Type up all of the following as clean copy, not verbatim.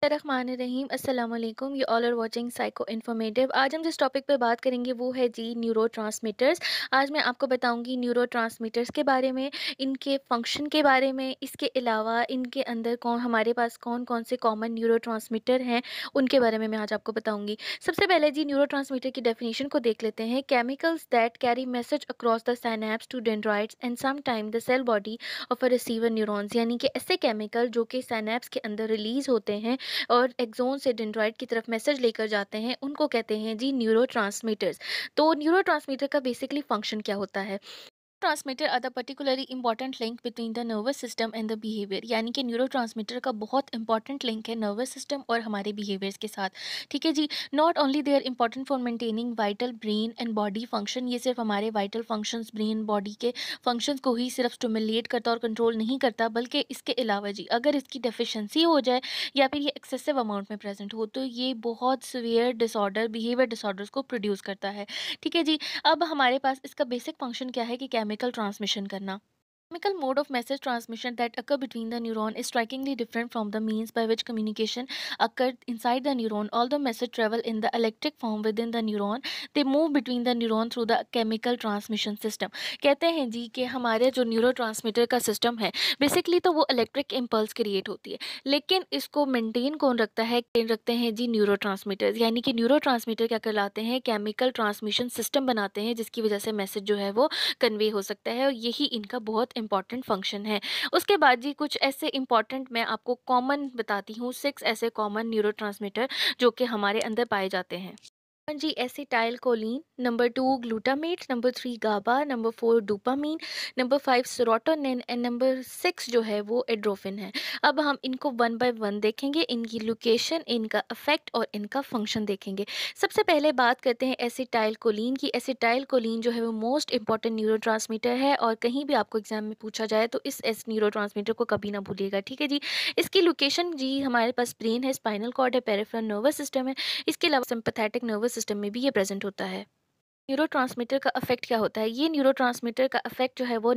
रहीम अस्सलाम वालेकुम। You all are watching psycho informative. आज हम जिस टॉपिक पे बात करेंगे वो है जी न्यूरोट्रांसमीटर्स। आज मैं आपको बताऊंगी न्यूरोट्रांसमीटर्स के बारे में, इनके फंक्शन के बारे में, इसके अलावा इनके अंदर हमारे पास कौन कौन से कॉमन न्यूरोट्रांसमीटर हैं उनके बारे में मैं आज आपको बताऊंगी। सबसे पहले जी न्यूरोट्रांसमीटर की डेफिनेशन को देख लेते हैं। Chemicals that carry message across the synapse to dendrites and some time the cell body of a receiver neurons, यानी कि ऐसे केमिकल जो कि साइनेप्स के अंदर रिलीज होते हैं और एक्सोन से डेंड्राइट की तरफ मैसेज लेकर जाते हैं, उनको कहते हैं जी न्यूरोट्रांसमीटर्स। तो न्यूरोट्रांसमीटर का बेसिकली फंक्शन क्या होता है? Transmitter are the particularly important link between the nervous system and the behaviour, यानी कि न्यूरोट्रांसमीटर का बहुत इंपॉर्टेंट लिंक है नर्वस सिस्टम और हमारे बिहेवियर्स के साथ। ठीक है जी। Not only they are important for maintaining vital brain and body function, ये सिर्फ हमारे वाइटल फंक्शंस, ब्रेन बॉडी के फंक्शंस को ही सिर्फ स्टिमुलेट करता और कंट्रोल नहीं करता, बल्कि इसके अलावा जी अगर इसकी डेफिशिएंसी हो जाए या फिर ये एक्सेसिव अमाउंट में प्रेजेंट हो तो ये बहुत सीवियर डिसऑर्डर, बिहेवियर डिसऑर्डर्स को प्रोड्यूस करता है। ठीक है जी। अब हमारे पास इसका बेसिक फंक्शन क्या है कि केमिकल ट्रांसमिशन करना। Chemical mode of message transmission that occur between the neuron is strikingly different from the means by which communication occurred inside the neuron. Although message travel in the electric form within the neuron, they move between the neuron through the chemical transmission system. कहते हैं जी कि हमारे जो neurotransmitter का system है, basically तो वो electric impulse create होती है, लेकिन इसको मेंटेन कौन रखता है? रखते हैं जी न्यूरोट्रांसमीटर्स, यानी कि न्यूरोट्रांसमीटर क्या कहलाते हैं? केमिकल ट्रांसमिशन सिस्टम बनाते हैं, जिसकी वजह से मैसेज जो है वो कन्वे हो सकता है, और यही इनका बहुत इंपॉर्टेंट फंक्शन है। उसके बाद जी कुछ ऐसे इंपॉर्टेंट मैं आपको कॉमन बताती हूँ, 6 ऐसे कॉमन न्यूरोट्रांसमीटर जो कि हमारे अंदर पाए जाते हैं। जी acetylcholine, number 2 glutamate, number 3 GABA, number 4 dopamine, number 5 serotonin and number 6 जो है वो एड्रोफिन है। अब हम इनको वन बाय वन देखेंगे, इनकी लोकेशन, इनका इफेक्ट और इनका फंक्शन देखेंगे। सबसे पहले बात करते हैं एसिटाइल कोलिन की। एसिटाइल कोलिन जो है वो मोस्ट इंपॉर्टेंट न्यूरोट्रांसमीटर है, और कहीं भी आपको एग्जाम में पूछा जाए तो इस न्यूरोट्रांसमीटर को कभी ना भूलिएगा। ठीक है जी। इसकी लोकेशन जी हमारे पास ब्रेन है, स्पाइनल कॉर्ड है, पेरिफेरल नर्वस सिस्टम है, इसके अलावा सिंपैथेटिक नर्वस सिस्टम में भी ये प्रेजेंट होता है। न्यूरोट्रांसमीटर का इफेक्ट क्या होता है? ये न्यूरोट्रांसमीटर का इफेक्ट जो है वो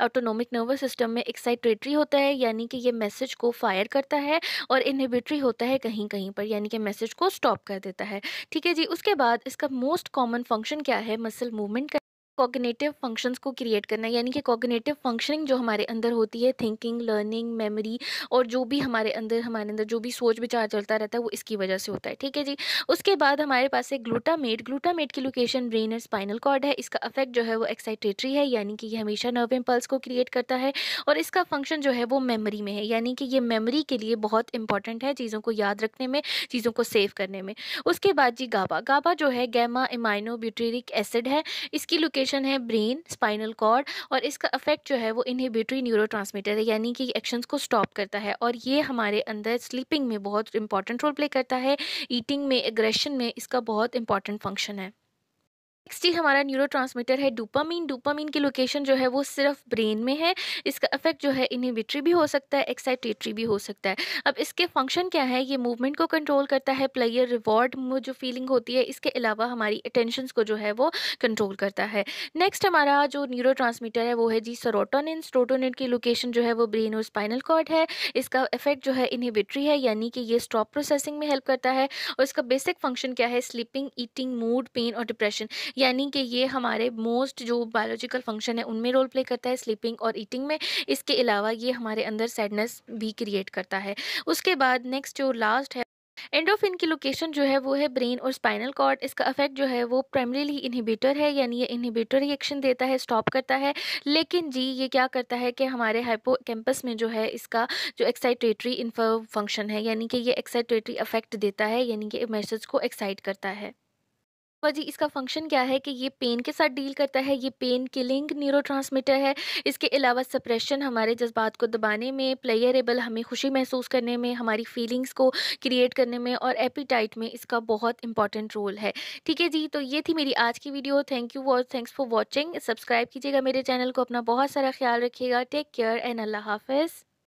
ऑटोनोमिक नर्वस सिस्टम में एक्साइटेटरी होता है, यानी कि ये मैसेज को फायर करता है, और इनहिबिटरी होता है कहीं कहीं पर, यानी कि मैसेज को स्टॉप कर देता है। ठीक है जी। उसके बाद इसका मोस्ट कॉमन फंक्शन क्या है? मसल मूवमेंट का, कॉग्निटिव फंक्शंस को क्रिएट करना, यानी कि कॉग्निटिव फंक्शनिंग जो हमारे अंदर होती है, थिंकिंग, लर्निंग, मेमोरी, और जो भी हमारे अंदर जो भी सोच विचार चलता रहता है वो इसकी वजह से होता है। ठीक है जी। उसके बाद हमारे पास है ग्लूटामेट। ग्लूटामेट की लोकेशन ब्रेन और स्पाइनल कॉर्ड है। इसका इफेक्ट जो है वो एक्साइटेटरी है, यानी कि ये हमेशा नर्व इम्पल्स को क्रिएट करता है, और इसका फंक्शन जो है वो मेमोरी में है, यानी कि ये मेमोरी के लिए बहुत इंपॉर्टेंट है, चीज़ों को याद रखने में, चीज़ों को सेव करने में। उसके बाद जी गाबा। गाबा जो है गैमा एमाइनो ब्यूटेरिक एसिड है, इसकी लोकेशन है ब्रेन, स्पाइनल कॉर्ड, और इसका इफेक्ट जो है वो इनहिबिटरी न्यूरोट्रांसमीटर है, यानी कि एक्शंस को स्टॉप करता है, और ये हमारे अंदर स्लीपिंग में बहुत इंपॉर्टेंट रोल प्ले करता है, ईटिंग में, एग्रेशन में इसका बहुत इंपॉर्टेंट फंक्शन है। नेक्स्ट ही हमारा न्यूरोट्रांसमीटर है डोपामीन। डोपामीन की लोकेशन जो है वो सिर्फ ब्रेन में है, इसका इफेक्ट जो है इनहिबिटरी भी हो सकता है, एक्साइटेटरी भी हो सकता है। अब इसके फंक्शन क्या है? ये मूवमेंट को कंट्रोल करता है, प्लेयर रिवॉर्ड में जो फीलिंग होती है, इसके अलावा हमारी अटेंशंस को जो है वो कंट्रोल करता है। नेक्स्ट हमारा जो न्यूरोट्रांसमीटर है वो है जी सेरोटोनिन। सेरोटोनिन की लोकेशन जो है वो ब्रेन और स्पाइनल कॉर्ड है, इसका इफेक्ट जो है इनहिबिटरी है, यानी कि ये स्टॉप प्रोसेसिंग में हेल्प करता है, और इसका बेसिक फंक्शन क्या है? स्लीपिंग, ईटिंग, मूड, पेन और डिप्रेशन, यानी कि ये हमारे मोस्ट जो बायोलॉजिकल फंक्शन है उनमें रोल प्ले करता है, स्लीपिंग और ईटिंग में। इसके अलावा ये हमारे अंदर सैडनेस भी क्रिएट करता है। उसके बाद नेक्स्ट जो लास्ट है एंडोफिन की लोकेशन जो है वो है ब्रेन और स्पाइनल कॉर्ड। इसका इफेक्ट जो है वो प्राइमरीली इनहिबिटर है, यानी ये इनहिबिटर रिएक्शन देता है, स्टॉप करता है, लेकिन जी ये क्या करता है कि हमारे हाइपोकैम्पस में जो है इसका जो एक्साइटेटरी इन्फो फंक्शन है, यानी कि ये एक्साइटेटरी इफेक्ट देता है, यानी कि मैसेज को एक्साइट करता है। जी इसका फंक्शन क्या है कि ये पेन के साथ डील करता है, ये पेन किलिंग न्यूरोट्रांसमीटर है। इसके अलावा सप्रेशन हमारे जज्बात को दबाने में, प्लेयरेबल हमें खुशी महसूस करने में, हमारी फीलिंग्स को क्रिएट करने में, और एपिटाइट में इसका बहुत इंपॉर्टेंट रोल है। ठीक है जी। तो ये थी मेरी आज की वीडियो। थैंक यू और थैंक्स फॉर वॉचिंग। सब्सक्राइब कीजिएगा मेरे चैनल को, अपना बहुत सारा ख्याल रखिएगा। टेक केयर एंड अल्लाह हाफिज़।